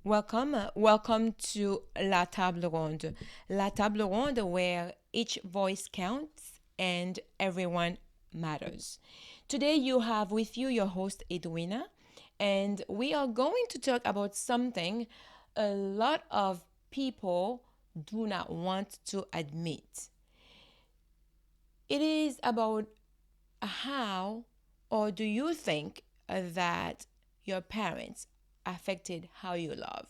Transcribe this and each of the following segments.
Welcome to La Table Ronde. La Table Ronde, where each voice counts and everyone matters. Today, you have with you your host, Edwina, and we are going to talk about something a lot of people do not want to admit. It is about how, or do you think that your parents affected how you love?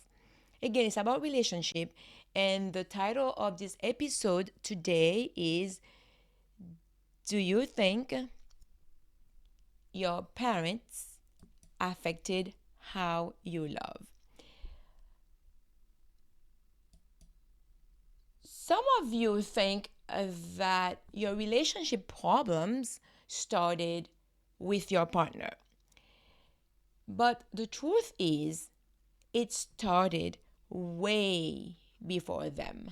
Again, it's about relationship, and the title of this episode today is Do you think your parents affected how you love? Some of you think that your relationship problems started with your partner. But the truth is, it started way before them.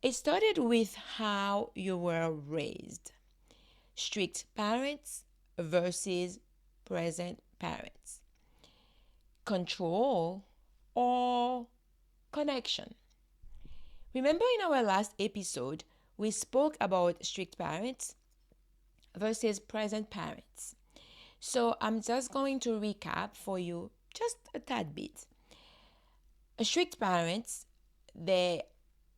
It started with how you were raised. Strict parents versus present parents. Control or connection. Remember in our last episode, we spoke about strict parents versus present parents. So I'm just going to recap for you just a tad bit. Strict parents, they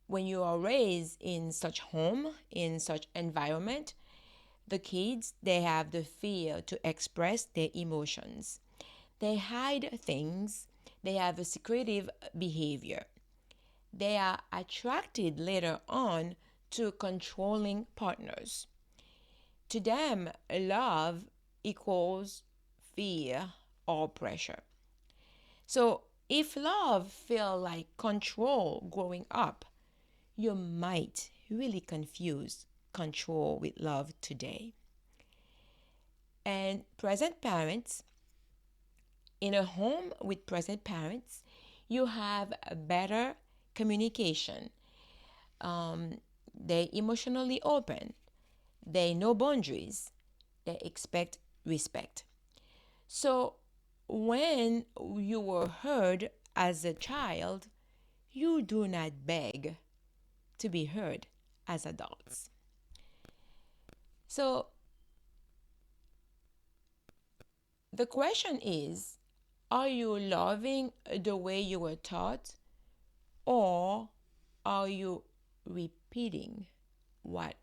when you are raised in such home, in such environment, the kids they have the fear to express their emotions. They hide things, they have a secretive behavior. They are attracted later on to controlling partners. To them, love equals fear or pressure. So if love felt like control growing up, you might really confuse control with love today. And present parents, in a home with present parents, you have a better communication. They emotionally open. They know boundaries. They expect respect. So when you were heard as a child, you do not beg to be heard as adults. So the question is, are you loving the way you were taught, or are you repeating what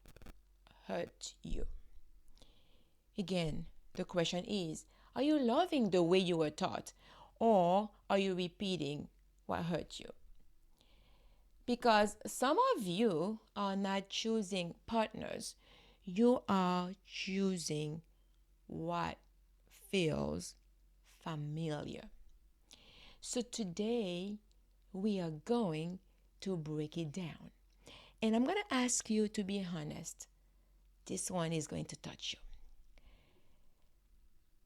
hurt you? Again, the question is, are you loving the way you were taught, or are you repeating what hurt you? Because some of you are not choosing partners, you are choosing what feels familiar. So today we are going to break it down. And I'm going to ask you to be honest. This one is going to touch you.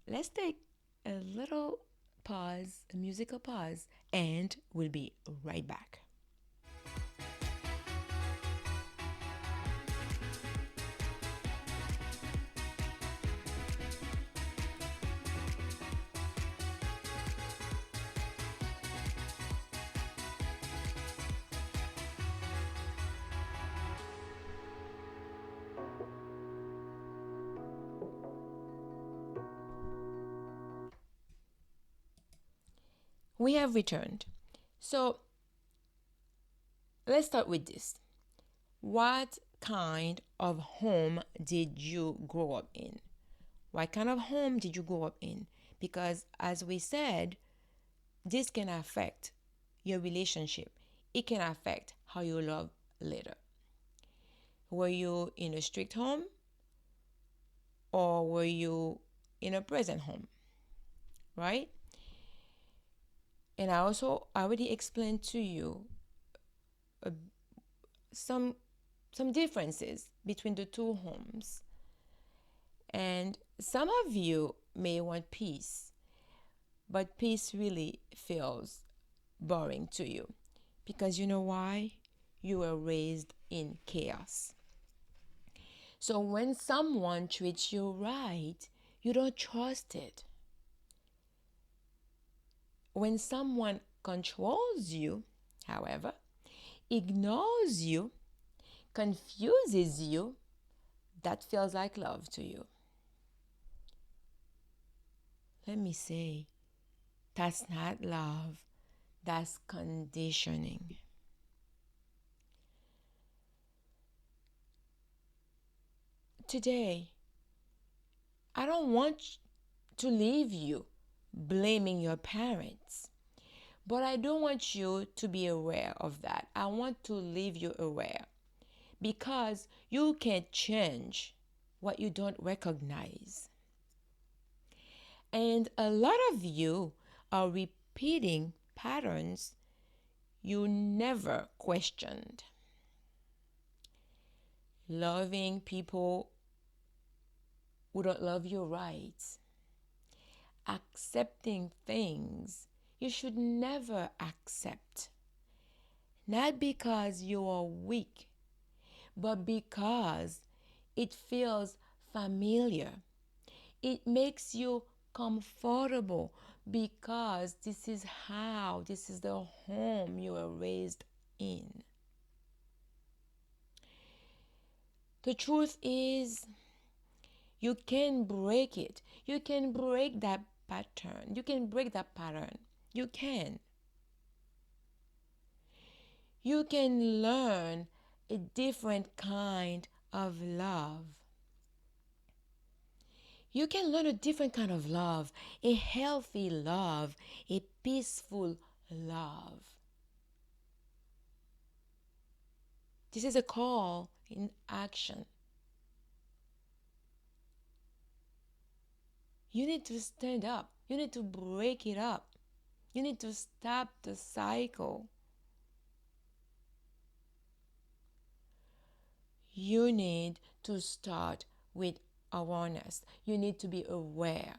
Let's take a little pause, a musical pause, and we'll be right back. We have returned. So let's start with this. What kind of home did you grow up in? What kind of home did you grow up in? Because as we said, this can affect your relationship. It can affect how you love later. Were you in a strict home, or were you in a present home? Right? And I also already explained to you uh, some some differences between the two homes. And some of you may want peace, but peace really feels boring to you because you know why? You were raised in chaos. So when someone treats you right, you don't trust it. When someone controls you, however, ignores you, confuses you, that feels like love to you. Let me say, that's not love, that's conditioning. Today, I don't want to leave you blaming your parents, but I don't want you to be aware of that. I want to leave you aware because you can't change what you don't recognize. And a lot of you are repeating patterns you never questioned. Loving people who don't love you right. Accepting things you should never accept. Not because you are weak, but because it feels familiar. It makes you comfortable because this is the home you were raised in. The truth is, you can break it. You can break that pattern. You can break that pattern. You can. You can learn a different kind of love. You can learn a different kind of love, a healthy love, a peaceful love. This is a call in action. You need to stand up. You need to break it up. You need to stop the cycle. You need to start with awareness. You need to be aware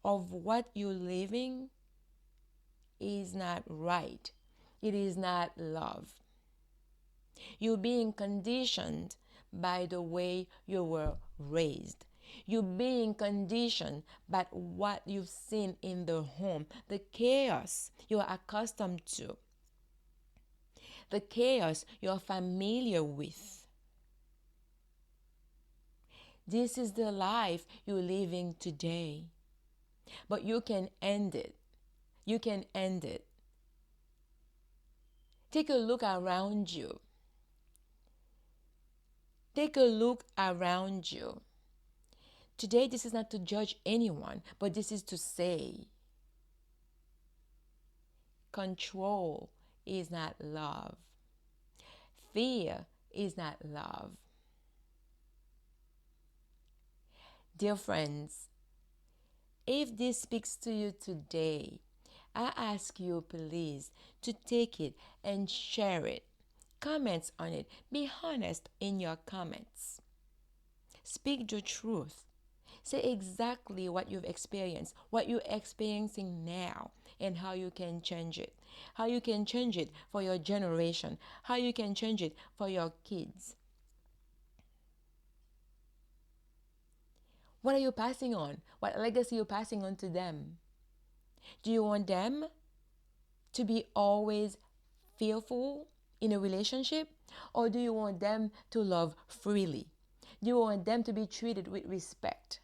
of what you're living is not right. It is not love. You're being conditioned by the way you were raised. You're being conditioned by what you've seen in the home, the chaos you are accustomed to, the chaos you're familiar with. This is the life you're living today. But you can end it. You can end it. Take a look around you. Take a look around you. Today, this is not to judge anyone, but this is to say control is not love. Fear is not love. Dear friends, if this speaks to you today, I ask you please to take it and share it. Comments on it. Be honest in your comments. Speak the truth. Say exactly what you've experienced, what you're experiencing now, and how you can change it. How you can change it for your generation. How you can change it for your kids. What are you passing on? What legacy are you passing on to them? Do you want them to be always fearful in a relationship? Or do you want them to love freely? Do you want them to be treated with respect?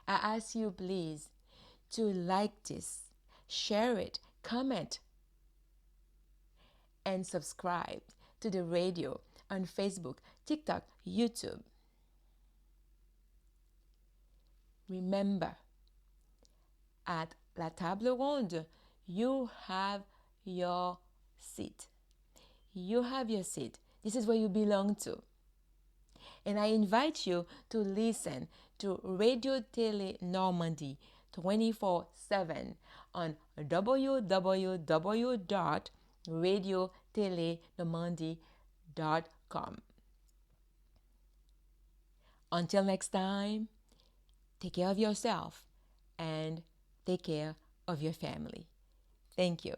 I ask you please to like this, share it, comment, and subscribe to the radio on Facebook, TikTok, YouTube. Remember, at La Table Ronde, you have your seat. You have your seat. This is where you belong to. And I invite you to listen to Radio Télé Normandie 24/7 on www.radiotelenormandie.com. Until next time, take care of yourself and take care of your family. Thank you.